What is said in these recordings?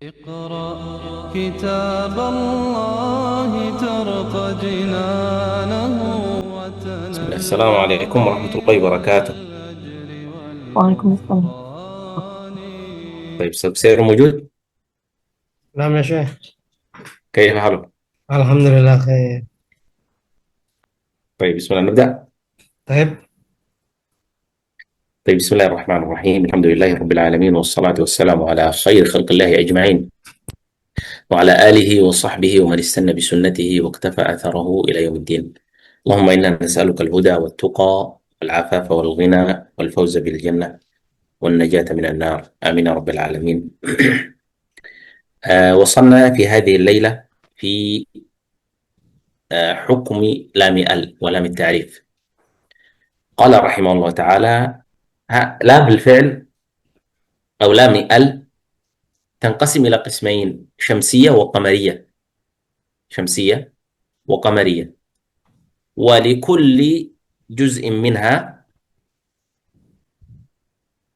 اقرأ كتاب الله ترق جنانه بسم الله. وتنل السلام عليكم ورحمة الله وبركاته. الأجر Waalaikumsalam. والغفران. طيب، سير موجود. نعم يا شيخ. كيف حالك؟ الحمد لله خير. طيب، بسم الله نبدأ. طيب. طيب، بسم الله الرحمن الرحيم. الحمد لله رب العالمين، والصلاة والسلام على خير خلق الله أجمعين، وعلى آله وصحبه ومن استنى بسنته واقتفى أثره إلى يوم الدين. اللهم إنا نسألك الهدى والتقى والعفاف والغنى والفوز بالجنة والنجاة من النار، آمين يا رب العالمين. وصلنا في هذه الليلة في حكم لام ال ولام التعريف. قال رحمه الله تعالى: لام الفعل أو لام ال تنقسم إلى قسمين: شمسية وقمرية. شمسية وقمرية، ولكل جزء منها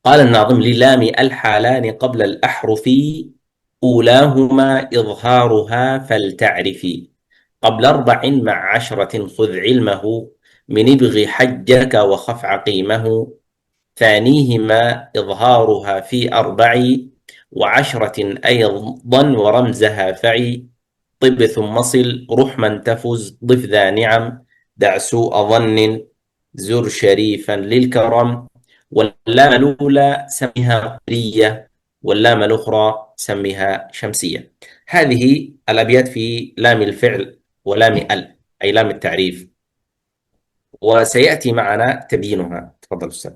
قال الناظم: للام الحالان قبل الأحرف، أولاهما إظهارها فلتعرفي، قبل 4 مع 10 خذ علمه، من ابغ حجك وخف عقيمه، ثانيهما إظهارها في 4 و10 أيضا ورمزها فعي، طب ثم صل رحما تفز ضف ذا نعم، دع سوء ظن زر شريفا للكرم، واللام الأولى سمها قمرية واللام الأخرى سمها شمسية. هذه الأبيات في لام الفعل ولام ال، أي لام التعريف، وسيأتي معنا تبيينها. تفضل أستاذ.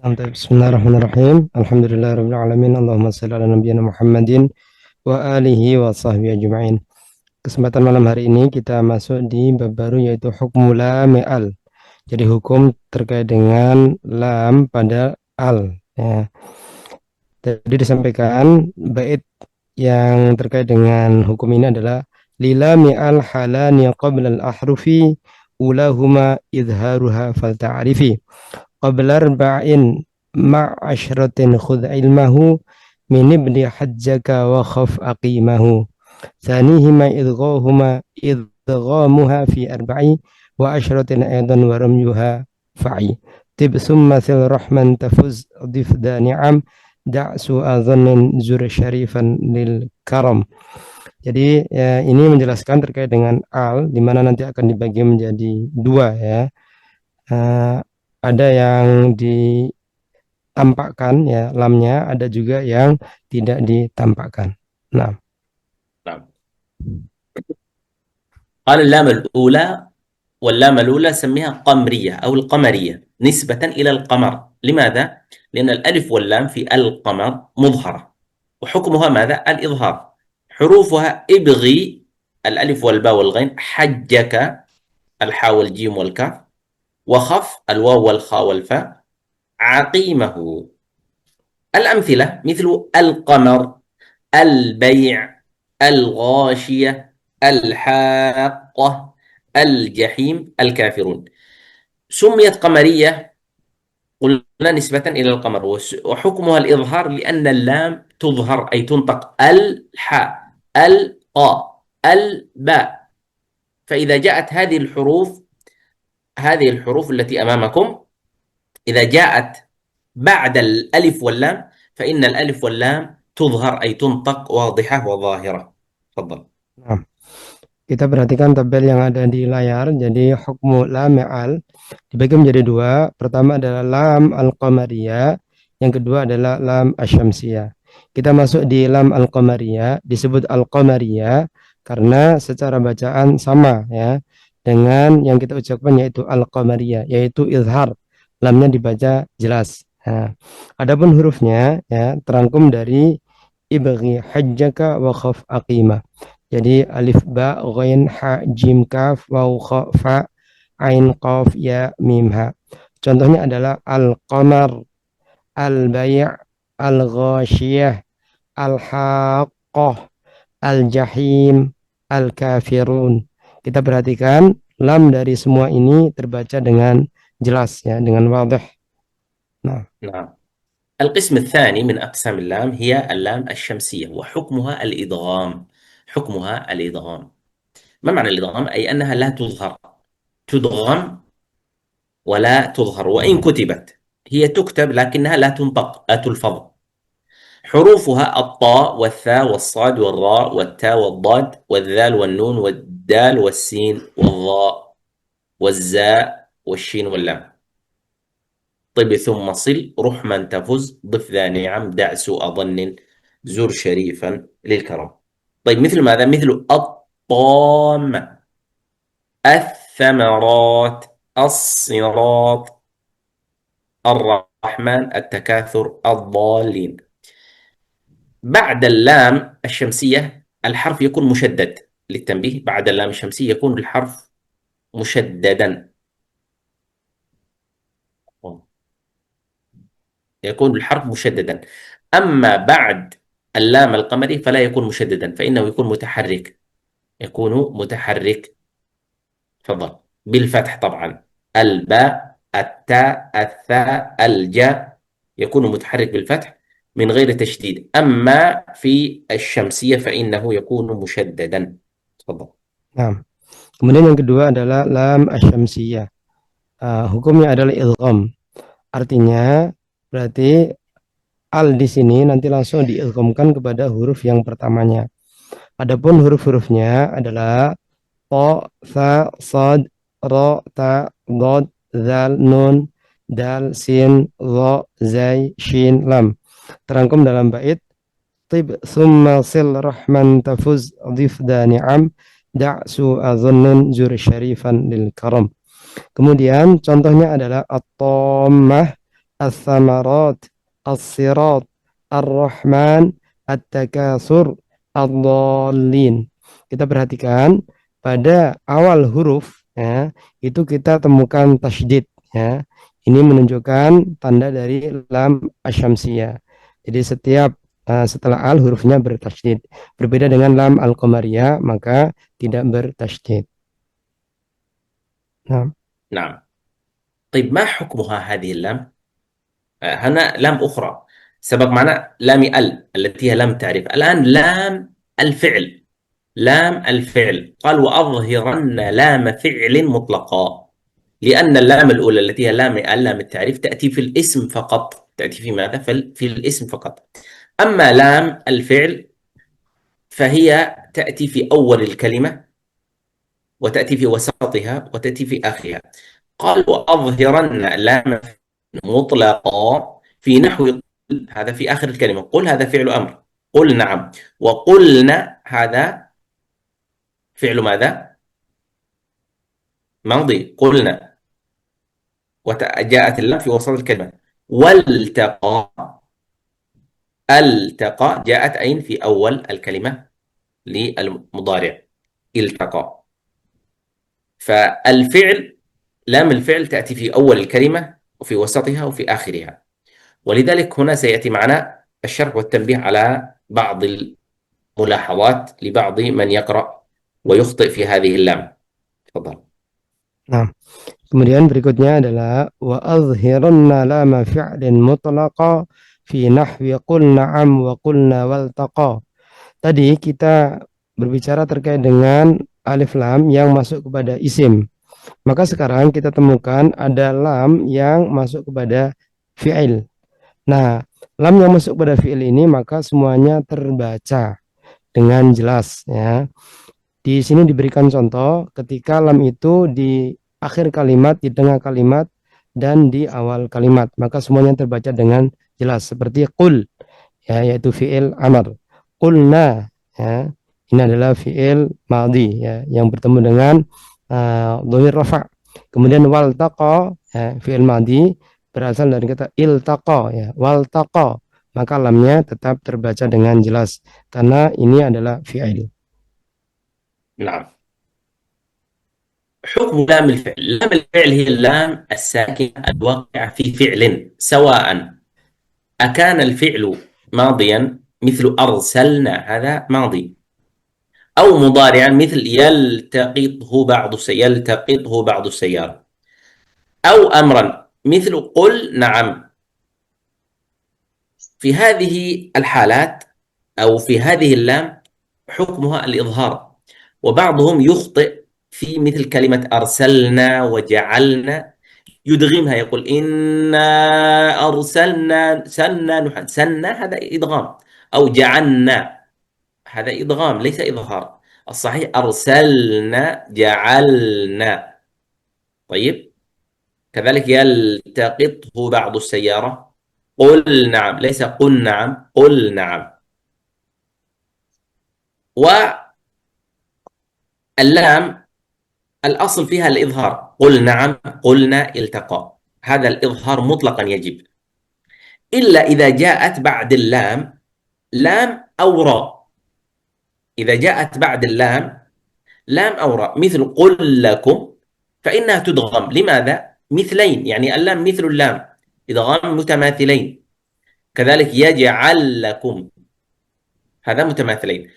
نعم، طيب. بسم الله الرحمن الرحيم. الحمد لله رب العالمين. اللهم صل على نبينا Muhammadin wa alihi wa sahbihi ajma'in. Kesempatan malam hari ini kita masuk di bab baru, yaitu hukmu lam al. Jadi hukum terkait dengan lam pada al, ya. Tadi disampaikan bait yang terkait dengan hukum ini adalah lilami al halani qabla al ahrufi ulahuma idharuha fal ta'rifi qabla arba'in ma'ashratin khudh ilmahu min ibni hajjaka wa khaf aqimahu thanihima idghamuha fi arba'i wa ashratin aidan wa ramyuha fa'i tib summa thil rahman tafuz dif da ni'am da'su adhannin zur syarifan lil karam. Jadi ya, ini menjelaskan terkait dengan al, di mana nanti akan dibagi menjadi dua, ya. Eh, ada yang ditampakkan, ya, lamnya, ada juga yang tidak ditampakkan. Nah, نعم. قال اللام الأولى، واللام الأولى سميها قمرية أو القمرية نسبة إلى القمر. لماذا؟ لأن الألف واللام في القمر مظهرة، وحكمها ماذا؟ الإظهار. حروفها ابغي، الألف والباء والغين، حجك، الحاء والجيم والكاف، وخف، الواو والخاء والفاء، عقيمه. الأمثلة مثل القمر، البيع، الغاشية، الحاقة، الجحيم، الكافرون. سميت قمرية قلنا نسبة إلى القمر، وحكمها الإظهار لأن اللام تظهر أي تنطق الحاء، القاء، الباء. فإذا جاءت هذه الحروف التي أمامكم، إذا جاءت بعد الألف واللام فإن الألف واللام تظهر أي تنطق واضحة وظاهرة. تفضل. nah, kita perhatikan tabel yang ada di layar. Jadi hukmu lam al dibagi menjadi dua. Pertama adalah lam al-qamariyah, yang kedua adalah lam asyamsiyah. Kita masuk di lam al-qamariyah. Disebut al-qamariyah karena secara bacaan sama, ya, dengan yang kita ucapkan, yaitu al-qamariyah, yaitu izhar. Lamnya dibaca jelas. Nah, adapun hurufnya, ya, terangkum dari ibghi hajjaka wa khaf aqimah. Jadi alif ba ghain ha jim kaf waw kha fa ain qaf ya mim ha. Contohnya adalah al-qamar, al-bay', al-ghashiyah, al-haqqah, al-jahim, al-kafirun. Kita perhatikan lam dari semua ini terbaca dengan jelas, ya, dengan wadih. Nah, نعم. القسم الثاني من أقسام اللام هي اللام الشمسية، وحكمها الإدغام. حكمها الإدغام. ما معنى الإدغام؟ أي أنها لا تظهر، تدغم ولا تظهر، وإن كتبت هي تكتب لكنها لا تنطق، لا تلفظ. حروفها الطاء والثاء والصاد والراء والتاء والضاد والذال والنون والدال والسين والظاء والزاء والشين واللام. طب ثم صل، رح من تفز، ضف ذا نعم، دع سوء ظن، زر شريفا للكرم. طيب مثل ماذا؟ مثل الطامة، الثمرات، الصراط، الرحمن، التكاثر، الضالين. بعد اللام الشمسية الحرف يكون مشدد. للتنبيه، بعد اللام الشمسية يكون الحرف مشددا، يكون الحرف مشددا. أما بعد اللام القمري فلا يكون مشددا، فإنه يكون متحرك، يكون متحرك. تفضل. بالفتح طبعا، الباء، التاء، الثاء، الجاء يكون متحرك بالفتح من غير تشديد. أما في الشمسية فإنه يكون مشددا. تفضل. Nah, kemudian yang kedua adalah lam asyamsiyah. Hukumnya adalah idgham. Artinya berarti al di sini nanti langsung diidghamkan kepada huruf yang pertamanya. Adapun huruf-hurufnya adalah to, tha, sad, ro, ta, dod, zal, nun, dal, sin, lo, zai, shin, lam. Terangkum dalam bait طب ثم صل رحمن تفز ضف ذا نعم دع سوء ظن زر شريفا للكرم. Kemudian contohnya adalah at-tammah, as-samarat, as-sirat, ar-rahman, at-takasur, ad-dallin. Kita perhatikan pada awal huruf ya, itu kita temukan tasydid ya. Ini menunjukkan tanda dari lam asyamsiyah. Jadi setiap setelah al hurufnya bertasydid. Berbeda dengan lam al-qamariyah maka tidak bertasydid. Nah. نعم. طيب ما حكمها هذه اللام؟ هنا لام أخرى سبق معنا لام التي هي لام تعريف. الآن لام الفعل. لام الفعل قال وأظهرن لام فعل مطلقا، لأن اللام الأولى التي هي لام التعريف تأتي في الاسم فقط. تأتي في ماذا؟ في الاسم فقط. أما لام الفعل فهي تأتي في أول الكلمة، وتأتي في وسطها، وتأتي في آخرها. قال وأظهرن لام مطلقا في نحو قل، هذا في آخر الكلمة. قل هذا فعل أمر، قل نعم. وقلنا هذا فعل ماذا؟ ماضي، قلنا. وجاءت اللام في وسط الكلمة. والتقى، التقى جاءت أين؟ في أول الكلمة للمضارع، التقى. فالفعل، لام الفعل تأتي في أول الكلمة وفي وسطها وفي آخرها. ولذلك هنا سيأتي معنا الشرح والتنبيه على بعض الملاحظات لبعض من يقرأ ويخطئ في هذه اللام. تفضل. Nah, kemudian berikutnya adalah wa azhiranna lama fi'lin mutlaqa fi nahwi qul na'am wa qulna waltaqa. Tadi kita berbicara terkait dengan alif lam yang masuk kepada isim. Maka sekarang kita temukan ada lam yang masuk kepada fi'il. Nah, lam yang masuk pada fi'il ini maka semuanya terbaca dengan jelas ya. Di sini diberikan contoh ketika lam itu di akhir kalimat, di tengah kalimat, dan di awal kalimat. Maka semuanya terbaca dengan jelas. Seperti qul, ya, yaitu fi'il amr. Qulna, ya, ini adalah fi'il madhi, ya, yang bertemu dengan dhamir rafa'. Kemudian waltaqa, ya, fi'il madhi berasal dari kata iltaqa, ya, waltaqa. Maka lamnya tetap terbaca dengan jelas karena ini adalah fi'il. نعم. حكم لام الفعل. لام الفعل هي اللام الساكنة الواقعة في فعل، سواء أكان الفعل ماضيا مثل أرسلنا، هذا ماضي، أو مضارعا مثل يلتقطه بعض السيارة، أو أمرا مثل قل نعم. في هذه الحالات أو في هذه اللام حكمها الإظهار، وبعضهم يخطئ في مثل كلمة أرسلنا وجعلنا، يدغمها، يقول إنا أرسلنا سنا هذا إدغام، أو جعلنا هذا إدغام ليس إظهار. الصحيح أرسلنا جعلنا. طيب، كذلك يلتقطه بعض السيارة، قل نعم، ليس قل نعم، قل نعم. واللام الأصل فيها الإظهار، قل نعم، قلنا، التقى، هذا الإظهار مطلقا يجب، إلا إذا جاءت بعد اللام لام أو راء. إذا جاءت بعد اللام لام أو راء مثل قل لكم فإنها تدغم. لماذا؟ مثلين، يعني اللام مثل اللام، إدغام متماثلين. كذلك يجعل لكم، هذا متماثلين.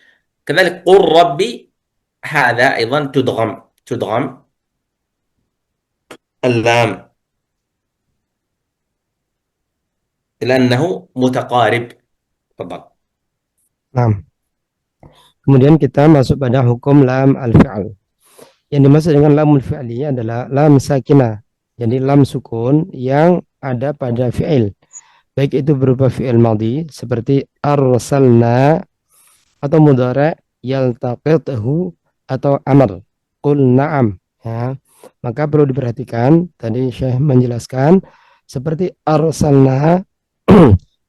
كذلك قل ربي، هذا أيضا تدغم اللام لأنه متقارب. تفضل. Nah, kemudian kita masuk pada hukum lam al-fi'al. Yang dimaksud dengan lamul fi'li adalah lam sakinah. Jadi lam sukun yang ada pada fi'il. Baik itu berupa fi'il madhi seperti arsalna, atau mudhari' yaltaqithu, atau amr qul na'am, ya. Maka perlu diperhatikan, tadi Syekh menjelaskan seperti arsalna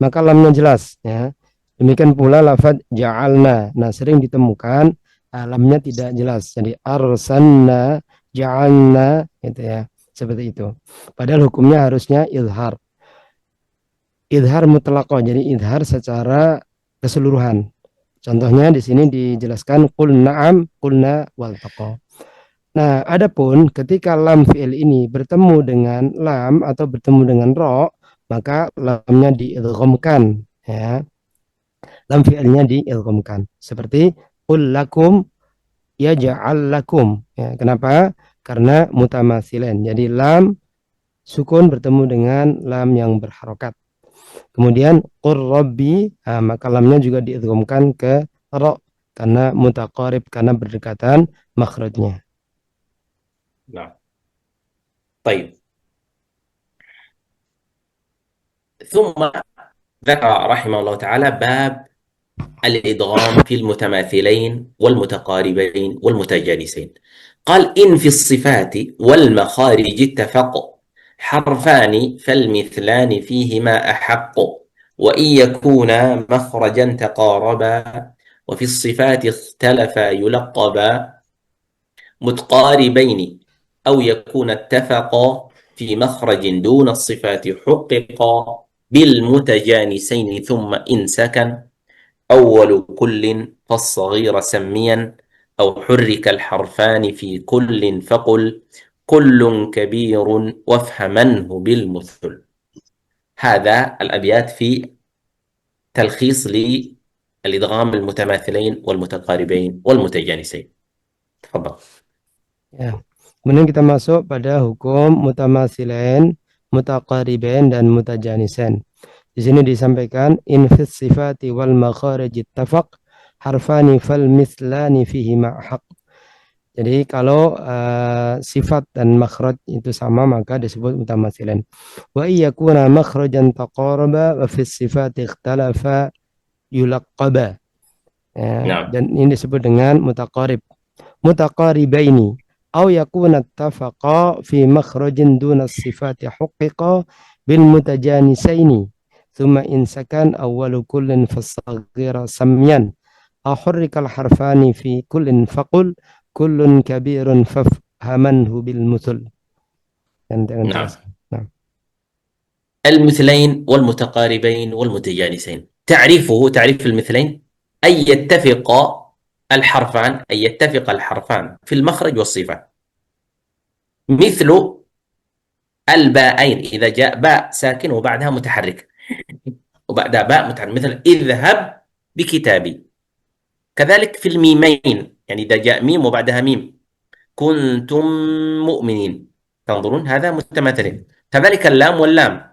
maka lamnya jelas, ya. Demikian pula lafaz ja'alna. Nah, sering ditemukan lamnya tidak jelas. Jadi arsalna, ja'alna, gitu ya. Seperti itu. Padahal hukumnya harusnya izhar. Izhar mutlaqah, jadi izhar secara keseluruhan. Contohnya di sini dijelaskan qul na'am, qulna waltaqa. Nah, adapun ketika lam fi'il ini bertemu dengan lam atau bertemu dengan ro, maka lamnya diidghamkan, ya. Lam fi'ilnya diidghamkan. Seperti qul lakum yaj'al lakum. Ya, kenapa? Karena mutamatsilan. Jadi lam sukun bertemu dengan lam yang berharokat. Kemudian qur rabbi, maka lamnya juga diidghamkan ke ro karena mutaqarib, karena berdekatan makhrajnya. نعم. طيب، ثم ذكر رحمه الله تعالى باب الإدغام في المتماثلين والمتقاربين والمتجانسين. قال إن في الصفات والمخارج اتفق حرفان فالمثلان فيهما أحق، وإن يكونا مخرجا تقاربا وفي الصفات اختلفا يلقبا متقاربين، أو يكون اتفقا في مخرج دون الصفات حققا بالمتجانسين، ثم إن سكن أول كل فالصغير سميا، أو حرك الحرفان في كل فقل كل كبير وافهمنه بالمثل. هذا الأبيات في تلخيص للإدغام المتماثلين والمتقاربين والمتجانسين. تفضل. Ya. Kemudian kita masuk pada hukum mutamatsilain, mutaqaribain, dan mutajanisen. Di sini disampaikan in fis sifati wal makharij ittafaq harfani fal mislani fihi ma'haq. Jadi kalau sifat dan makhraj itu sama maka disebut mutamatsilain. Wa iyakuna makhrajan taqaraba wa fis sifati ikhtalafa yulaqqaba. Ya, نعم. dan ini disebut dengan mutaqarib. Mutaqaribaini أو يكون اتفقا في مخرج دون الصفات حققا بالمتجانسين ثم إن سكن أول كل فالصغير سميا أو حرك الحرفان في كل فقل كل كبير فافهمنه بالمثل. نعم. المثلين والمتقاربين والمتجانسين، تعريف المثلين أن يتفق الحرفان في المخرج والصفة، مثل الباءين إذا جاء باء ساكن وبعدها متحرك وبعدها باء متحرك، مثل اذهب بكتابي. كذلك في الميمين، يعني إذا جاء ميم وبعدها ميم، كنتم مؤمنين. تنظرون هذا متماثلين. كذلك اللام واللام،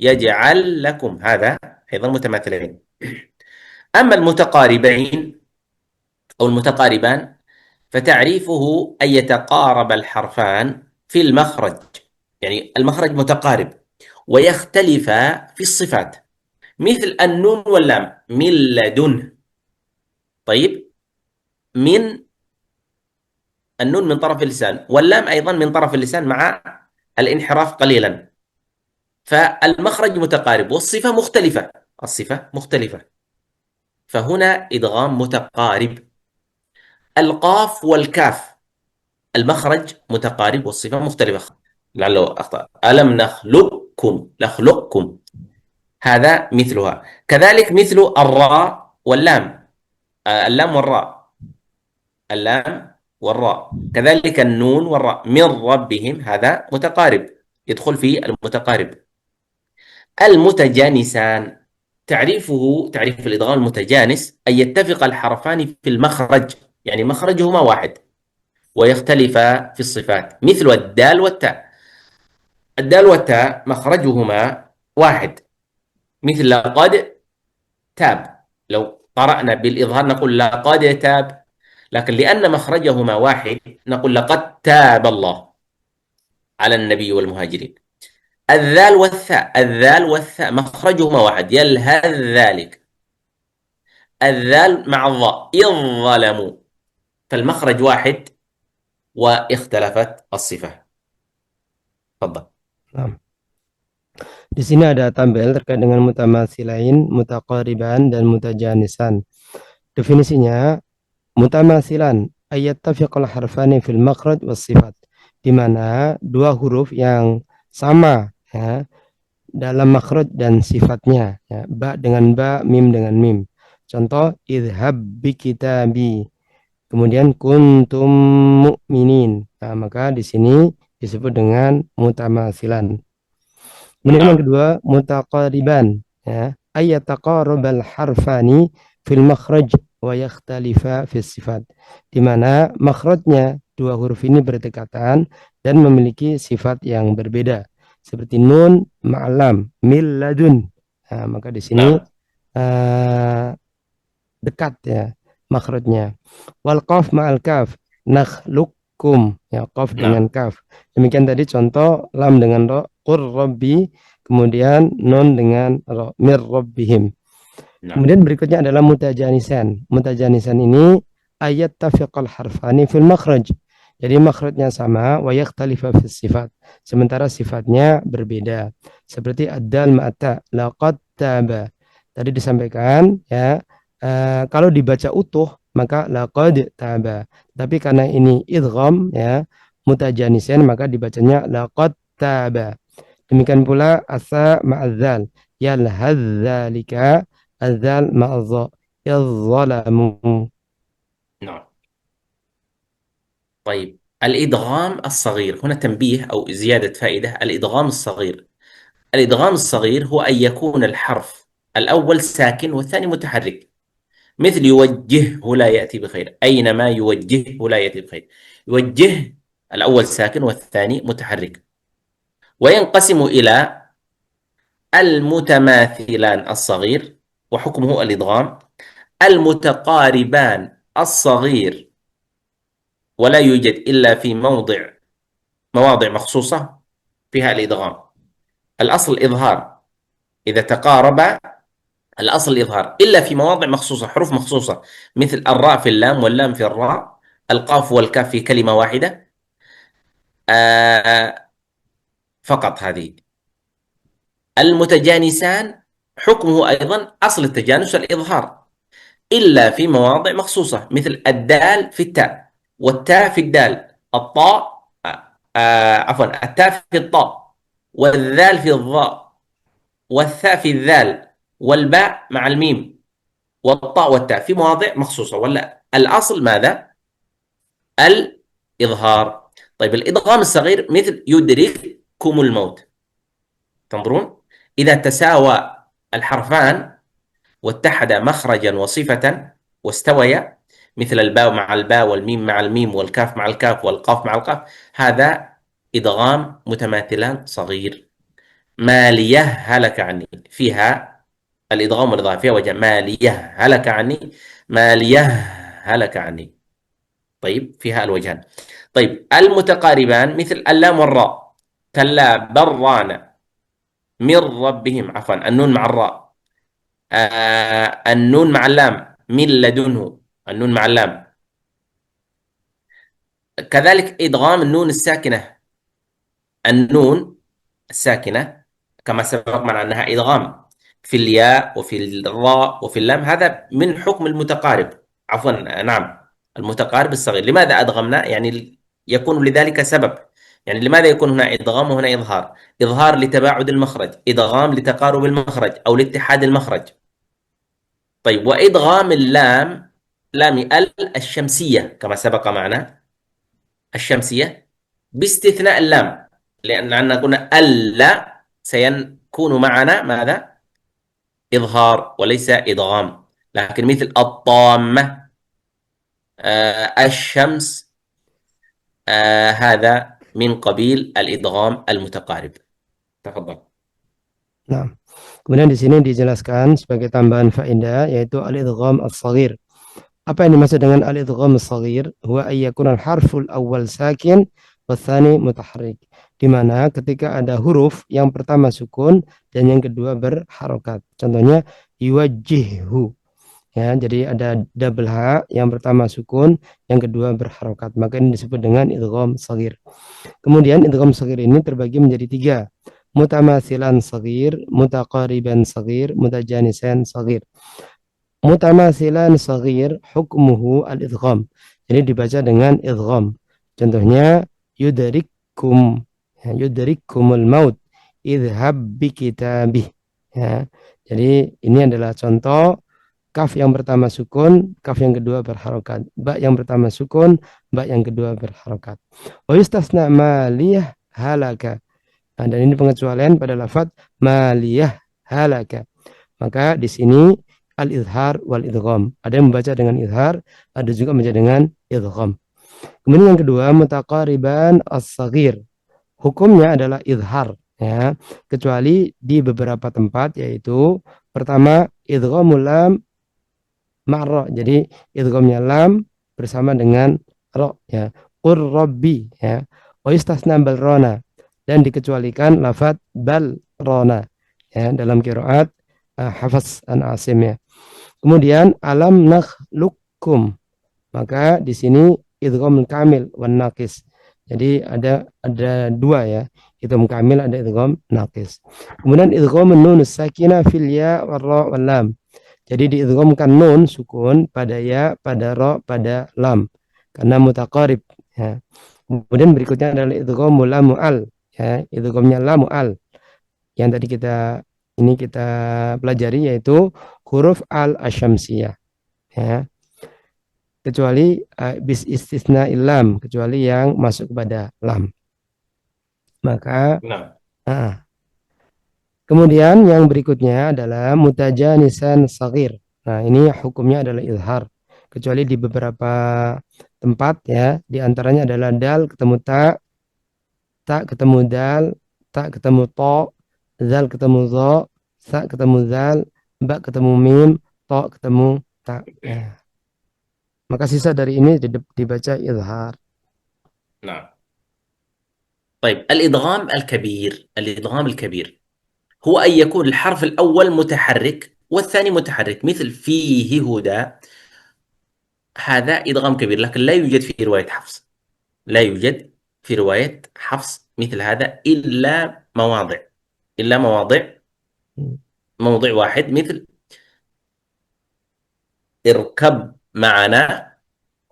يجعل لكم، هذا أيضا متماثلين. أما المتقاربين أو المتقاربان فتعريفه أن يتقارب الحرفان في المخرج، يعني المخرج متقارب، ويختلفا في الصفات، مثل النون واللام، من لدن. طيب، من، النون من طرف اللسان، واللام أيضا من طرف اللسان مع الانحراف قليلا، فالمخرج متقارب والصفة مختلفة، الصفة مختلفة، فهنا إدغام متقارب. القاف والكاف المخرج متقارب والصفة مختلفة، لعله أخطأ، ألم نخلقكم، نخلقكم، هذا مثلها. كذلك مثل الراء واللام، اللام والراء، اللام والراء، كذلك النون والراء، من ربهم، هذا متقارب، يدخل في المتقارب. المتجانسان تعريفه، تعريف الإدغام المتجانس أن يتفق الحرفان في المخرج، يعني مخرجهما واحد، ويختلفا في الصفات، مثل الدال والتاء. الدال والتاء مخرجهما واحد، مثل لقد تاب، لو قرأنا بالإظهار نقول لقد تاب، لكن لأن مخرجهما واحد نقول لقد تاب الله على النبي والمهاجرين. الذال والثاء، الذال والثاء مخرجهما واحد، يلهث ذلك، الذال مع الظاء، إذ ظلموا، فالمخرج واحد واختلفت الصفة. تفضل. Nah, di sini ada tabel terkait dengan mutamatsilain, mutaqariban, dan mutajanisan. Definisinya, mutamasilan ayat tafiqal harfani fil makhraj was sifat, di mana dua huruf yang sama ya, dalam makhraj dan sifatnya, ya, ba dengan ba, mim dengan mim. Contoh, idhab bi kitabi, kemudian kuntum mu'minin. Nah, maka di sini disebut dengan mutamasilan. Kemudian yang kedua, mutaqariban, ya, ayyataqarabal harfani fil makhraj wa yakhtalifa fis sifat, di mana makhrajnya dua huruf ini berdekatan dan memiliki sifat yang berbeda, seperti nun ma'lam, mil ladun. Nah, maka di sini dekat ya makhrajnya. Wal qaf ma'al kaf, nakhluqukum, ya, qaf dengan kaf. Demikian tadi contoh lam dengan ro, qur rabbi, kemudian nun dengan ro, mir rabbihim. Kemudian berikutnya adalah mutajanisan. Mutajanisan ini ayat tafiqal harfani fil makhraj. Jadi makhrajnya sama, wa yakhtalifa fis sifat. Sementara sifatnya berbeda. Seperti ad-dal ma'ata, laqad taba. Tadi disampaikan ya, kalau dibaca utuh maka laqad taba. Tapi karena ini idgham ya, mutajanisan, maka dibacanya laqad taba. Demikian pula asa ma'adzal, yalhadzalika, adzal ma'adza, izzalamu. نعم. طيب، الإدغام الصغير، هنا تنبيه أو زيادة فائدة. الإدغام الصغير، الإدغام الصغير هو أن يكون الحرف الأول ساكن والثاني متحرك، مثل يوجهه لا يأتي بخير، أينما يوجهه لا يأتي بخير. يوجه الأول ساكن والثاني متحرك. وينقسم إلى المتماثلان الصغير وحكمه الإدغام، المتقاربان الصغير ولا يوجد إلا في مواضع مخصوصة فيها الإدغام. الأصل الإظهار، إذا تقارب الأصل الإظهار إلا في مواضع مخصوصة، حروف مخصوصة، مثل الراء في اللام واللام في الراء، القاف والكاف في كلمة واحدة، فقط هذه. المتجانسان حكمه أيضا أصل التجانس الإظهار إلا في مواضع مخصوصة، مثل الدال في التاء، والتاء في الدال، الطاء عفوا التاء في الطاء، والذال في الظاء، والثاء في الذال، والباء مع الميم، والطاء والتاء في مواضع مخصوصة. ولا الأصل ماذا؟ الإظهار. طيب، الإدغام الصغير مثل يدرككم الموت، تنظرون إذا تساوى الحرفان واتحدا مخرجا وصفة واستويا، مثل الباء مع الباء، والميم مع الميم، والكاف مع الكاف، والقاف مع القاف، هذا إدغام متماثلان صغير. ما ليه هلك عني فيها الإدغام والإظهار فيها وجه. مالية هلك عني، مالية هلك عني. طيب فيها الوجهان. طيب المتقاربان مثل اللام والراء، كلا بران من ربهم، عفوا النون مع الراء، النون مع اللام، من لدنه، النون مع اللام. كذلك إدغام النون الساكنة، النون الساكنة كما سبق معنا أنها إدغام في الياء وفي الراء وفي اللام، هذا من حكم المتقارب، عفوا نعم المتقارب الصغير. لماذا أدغمنا؟ يعني يكون لذلك سبب. يعني لماذا يكون هنا إدغام وهنا إظهار؟ إظهار لتباعد المخرج، إدغام لتقارب المخرج أو لاتحاد المخرج. طيب وإدغام اللام، لام الشمسية كما سبق معنا، الشمسية باستثناء اللام، لأن قلنا ألا سيكون معنا ماذا؟ إظهار وليس إدغام. لكن مثل الطامة، الشمس، هذا من قبيل الإدغام المتقارب. تفضل. Nah, kemudian di sini dijelaskan sebagai tambahan faedah yaitu al-idgham as-shaghir. Apa yang dimaksud dengan al-idgham as-shaghir? Huwa ayyakuna al-harful awal sakin wa tsani mutaharrik. Di mana ketika ada huruf yang pertama sukun dan yang kedua berharokat. Contohnya yuwajjihhu. Ya, jadi ada double H, yang pertama sukun, yang kedua berharokat. Maka ini disebut dengan idgham shaghir. Kemudian idgham shaghir ini terbagi menjadi tiga. Mutamasilan shaghir, mutaqariban shaghir, mutajanisan shaghir. Mutamasilan shaghir hukmuhu al-idgham. Jadi dibaca dengan idgham. Contohnya yudarikum, ya, yudarikumul maut idhab bi kitabih. Ya. Jadi ini adalah contoh kaf yang pertama sukun, kaf yang kedua berharokat. Ba yang pertama sukun, ba yang kedua berharokat. Wa yustasna maliyah halaka. Nah, dan ini pengecualian pada lafaz maliyah halaka. Maka di sini al-izhar wal idgham. Ada yang membaca dengan izhar, ada juga membaca dengan idgham. Kemudian yang kedua mutaqariban as-saghir. Hukumnya adalah izhar, ya, kecuali di beberapa tempat, yaitu pertama idghamul lam ma'ra. Jadi idghamnya lam bersama dengan ra, ya. Qur rabbi, ya. Wa istasna bal rona, dan dikecualikan lafaz bal rona, ya, dalam qiraat Hafs an Asim, ya. Kemudian alam nakhluqukum, maka di sini idgham kamil wan naqis. Jadi ada dua, ya. Idgham kamil, ada idgham naqis. Kemudian idgham nun sakinah fil ya war ra wal lam. Jadi diidghamkan nun sukun pada ya, pada ra, pada lam karena mutaqarib, ya. Kemudian berikutnya adalah idghamul lam al, ya, idghamnya lam al yang tadi kita pelajari, yaitu huruf al asyamsiyah, ya. Kecuali bis istisna lam, kecuali yang masuk kepada lam. Maka Nah. kemudian yang berikutnya adalah mutajanisan saghir. Nah, ini hukumnya adalah izhar. Kecuali di beberapa tempat, ya. Di antaranya adalah dal ketemu ta, ta ketemu dal, ta ketemu to, zal ketemu zo, sa ketemu zal, ba ketemu mim, to ketemu ta. Ya. Maka sisa dari ini dibaca izhar. نعم. طيب الإدغام الكبير هو أن يكون الحرف الأول متحرك والثاني متحرك، مثل فيه هدى، هذا إدغام كبير، لكن لا يوجد في رواية حفص، لا يوجد في رواية حفص مثل هذا إلا مواضع، إلا موضع واحد، مثل اركب معنا،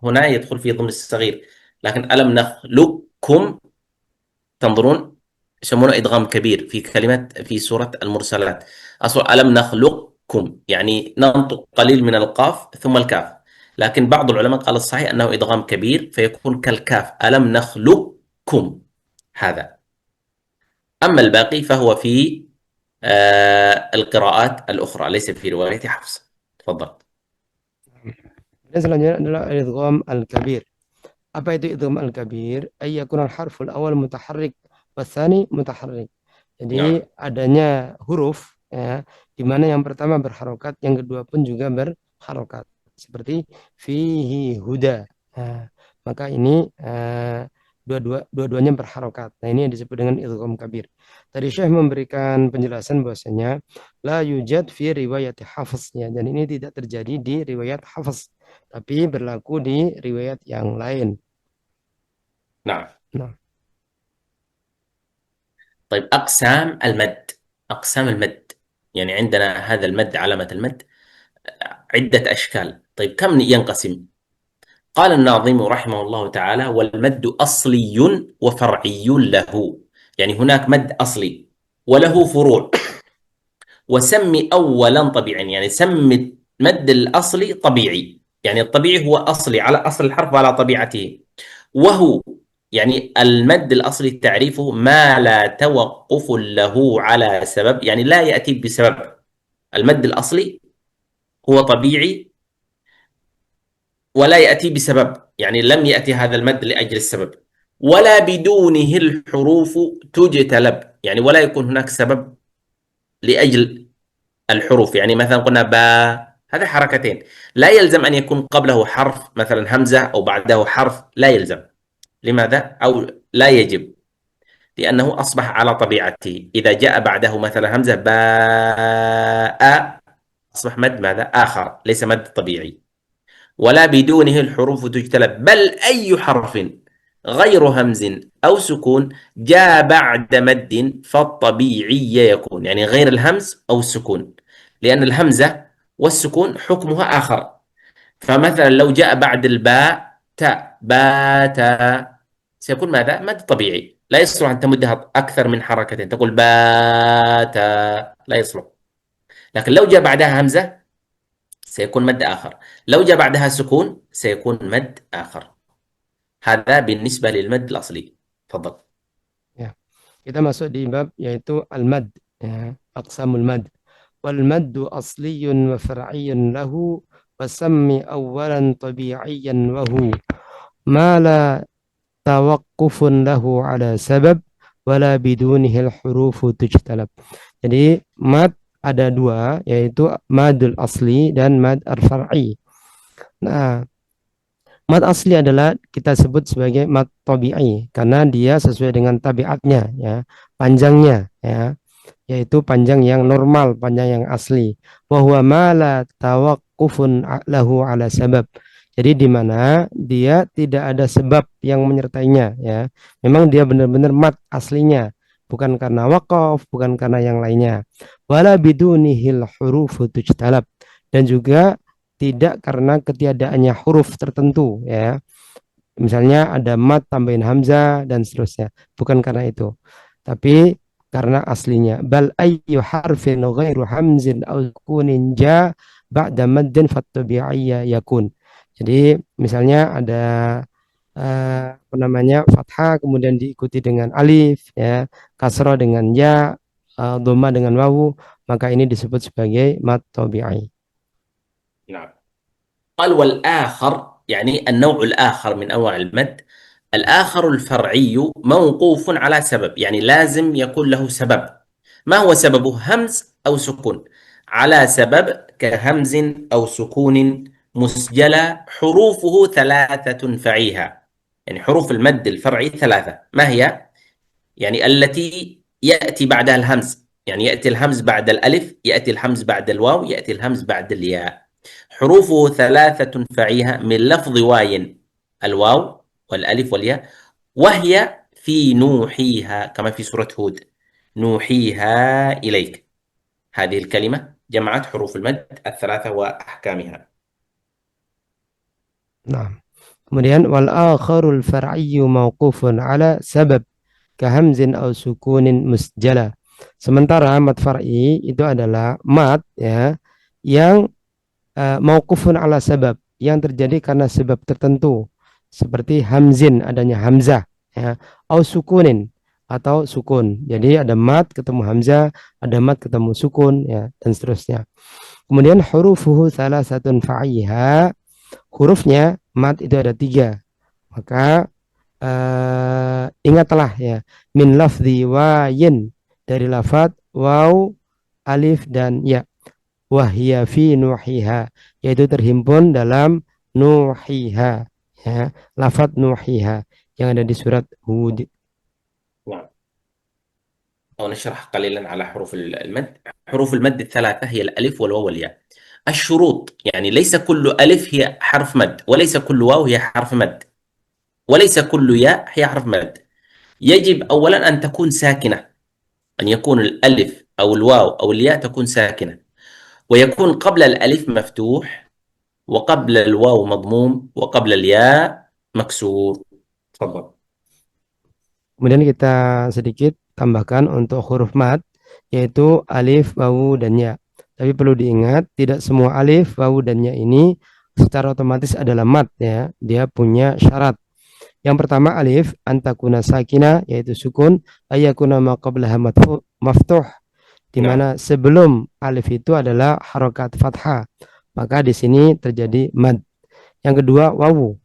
هنا يدخل في ضمن الصغير. لكن ألم نخلقكم، تنظرون يسمونه إدغام كبير في كلمة في سورة المرسلات، أصل ألم نخلقكم يعني ننطق قليل من القاف ثم الكاف، لكن بعض العلماء قال الصحيح أنه إدغام كبير فيكون كالكاف، ألم نخلقكم هذا. أما الباقي فهو في القراءات الأخرى، ليس في رواية حفص. تفضل. Dan selanjutnya adalah idgham al-kabir. Apa itu idgham al-kabir? Ayyakun al-harful awal mutaharrik wasani mutaharrik. Jadi adanya huruf, ya, di mana yang pertama berharokat, yang kedua pun juga berharokat. Seperti fihi huda. Nah, maka ini dua-duanya berharokat. Nah, ini yang disebut dengan idgham kabir. Tadi Syekh memberikan penjelasan bahwasanya la yujad fi riwayat Hafs ya, dan ini tidak terjadi di riwayat Hafs, tapi berlaku di riwayat yang lain. نعم. Nah, طيب أقسام المد، يعني عندنا هذا المد، علامة المد عدة أشكال. طيب كم ينقسم؟ قال الناظم رحمه الله تعالى: والمد أصلي وفرعي له، يعني هناك مد أصلي وله فروع. وسمي أولا طبيعي، يعني سمي المد الأصلي طبيعي، يعني الطبيعي هو أصلي على أصل الحرف وعلى طبيعته. وهو يعني المد الأصلي تعريفه ما لا توقف له على سبب، يعني لا يأتي بسبب. المد الأصلي هو طبيعي ولا يأتي بسبب، يعني لم يأتي هذا المد لأجل السبب، ولا بدونه الحروف تجتلب، يعني ولا يكون هناك سبب لأجل الحروف. يعني مثلا قلنا با، هذا حركتين، لا يلزم أن يكون قبله حرف مثلا همزة أو بعده حرف، لا يلزم. لماذا؟ أو لا يجب، لأنه أصبح على طبيعته. إذا جاء بعده مثلا همزة باء، أصبح مد ماذا؟ آخر، ليس مد طبيعي. ولا بدونه الحروف تجتلب، بل أي حرف غير همز أو سكون جاء بعد مد فالطبيعي يكون، يعني غير الهمز أو السكون، لأن الهمزة والسكون حكمها آخر. فمثلا لو جاء بعد الباء تاء باتا، سيكون ماذا؟ مد طبيعي، لا يصلح أن تمدها أكثر من حركتين، تقول باتا، لا يصلح. لكن لو جاء بعدها همزة سيكون مد آخر، لو جاء بعدها سكون سيكون مد آخر. هذا بالنسبة للمد الأصلي. تفضل. ya. Kita masuk di bab yaitu al-mad, ya, aqsamul mad. Wal maddu asliyun wa far'iyyun lahu wa sammi awwalan tabi'iyyan wa hu ma la tawaqqufun lahu ala sabab wala bidunihi al-hurufu tujtalab. Jadi mad ada dua, yaitu madul asli dan mad al-far'i. Nah, mad asli adalah kita sebut sebagai mad tabi'i karena dia sesuai dengan tabiatnya, ya, panjangnya, ya, yaitu panjang yang normal, panjang yang asli. Wa huwa ma la tawaqqufun lahu ala sabab. Jadi di mana dia tidak ada sebab yang menyertainya, ya. Memang dia benar-benar mad aslinya, bukan karena waqaf, bukan karena yang lainnya. Wala bidunihil hurufu tujtalab, dan juga tidak karena ketiadaannya huruf tertentu, ya. Misalnya ada mat tambahin hamzah dan seterusnya. Bukan karena itu. Tapi karena aslinya. Bal ayyu harfin ghairu hamzin aw sukunin ja ba'da maddin fattabi'iyya yakun. Jadi misalnya ada apa namanya, fathah kemudian diikuti dengan alif, ya, kasrah dengan ya, dhamma dengan wawu, maka ini disebut sebagai mat tabi'i. نعم. قال والآخر، يعني النوع الآخر من أنواع المد، الآخر الفرعي موقوف على سبب، يعني لازم يكون له سبب. ما هو سببه؟ همز أو سكون، على سبب كهمز أو سكون مسجلة حروفه ثلاثة فعيها. يعني حروف المد الفرعي ثلاثة، ما هي؟ يعني التي يأتي بعدها الهمز، يعني يأتي الهمز بعد الألف، يأتي الهمز بعد الواو، يأتي الهمز بعد الياء. حروفه ثلاثة فعيها من لفظ واي، الواو والألف والياء، وهي في نوحيها كما في سورة هود، نوحيها إليك. هذه الكلمة جمعت حروف المد الثلاثة وأحكامها. Nah, kemudian wal akharul far'iyyu mauqufun ala sabab kahamzin aw sukunin musjala. Sementara mat far'i itu adalah mat, ya, yang mauqufun ala sabab, yang terjadi karena sebab tertentu, seperti hamzin, adanya hamzah, ya, au sukunin, atau sukun. Jadi ada mat ketemu hamzah, ada mat ketemu sukun, ya, dan seterusnya. Kemudian hurufuhu salasatun fa'iha, hurufnya mat itu ada tiga. Maka ingatlah, ya, min lafzi wayin, dari lafad waw alif dan ya. Wahya fi nuhiha, yaitu terhimpun dalam nuhiha, ya, lafadz nuhiha yang ada di surat Hud. نعم. أو نشرح قليلا على حروف المد. حروف المد الثلاثة هي الألف والواو والياء. الشروط يعني ليس كل ألف هي حرف مد، وليس كل واو هي حرف مد، وليس كل ياء هي حرف مد. يجب أولا أن تكون ساكنة، أن يكون الألف أو الواو أو الياء تكون ساكنة، ويكون قبل الألف مفتوح، وقبل الواو مضموم، وقبل الياء مكسور. تفضل. Kemudian kita sedikit tambahkan untuk huruf mad, yaitu alif, wawu, dan ya. Tapi perlu diingat, tidak semua alif, wawu, dan ya ini secara otomatis adalah mad, ya. Dia punya syarat. Yang pertama alif, antakuna sakina, yaitu sukun, ayakuna ma qablaha maftuh, di mana sebelum alif itu adalah harokat fathah. Maka di sini terjadi mad. Yang kedua wawu,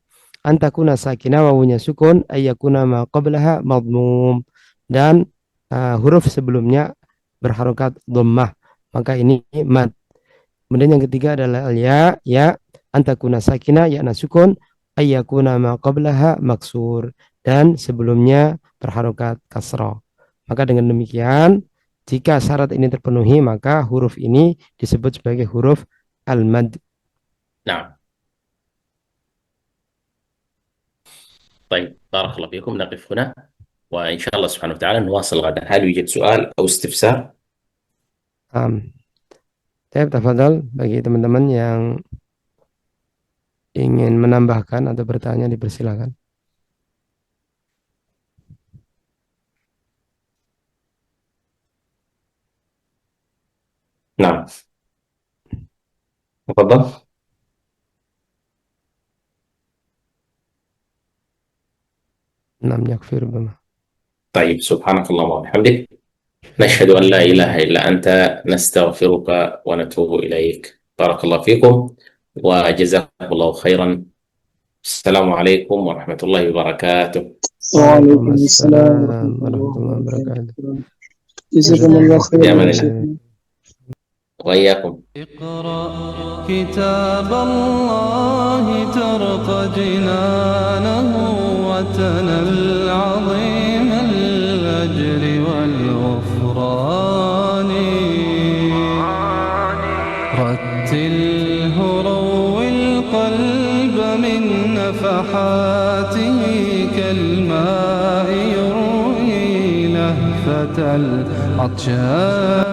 antakuna sakina, wawunya sukun, ayakuna ma qablaha madmum, dan huruf sebelumnya berharokat dhammah, maka ini mad. Kemudian yang ketiga adalah ya, ya, antakuna sakina, ya sukun, ayakuna ma qablaha maksur, dan sebelumnya berharokat kasrah. Maka dengan demikian, jika syarat ini terpenuhi, maka huruf ini disebut sebagai huruf al-mad. نعم. طيب بارك الله فيكم، نقف هنا وإن شاء الله سبحانه وتعالى نواصل غدا. هل يوجد سؤال أو استفسار؟ Tafadhal, bagi teman-teman yang ingin menambahkan atau bertanya dipersilakan. نعم تفضل. Nam yakfir bima. طيب سبحانك اللهم وبحمدك، نشهد أن لا إله إلا أنت، نستغفرك ونتوب إليك. بارك الله فيكم وجزاكم الله خيرا. السلام عليكم ورحمة الله وبركاته. وعليكم السلام ورحمة الله وبركاته. جزاكم الله خيرا. وإياكم. اقرأ كتاب الله ترق جنانه وتنل عظيم الأجر والغفران. رتله روي القلب من نفحاته كالماء يروي لهفة العطشان.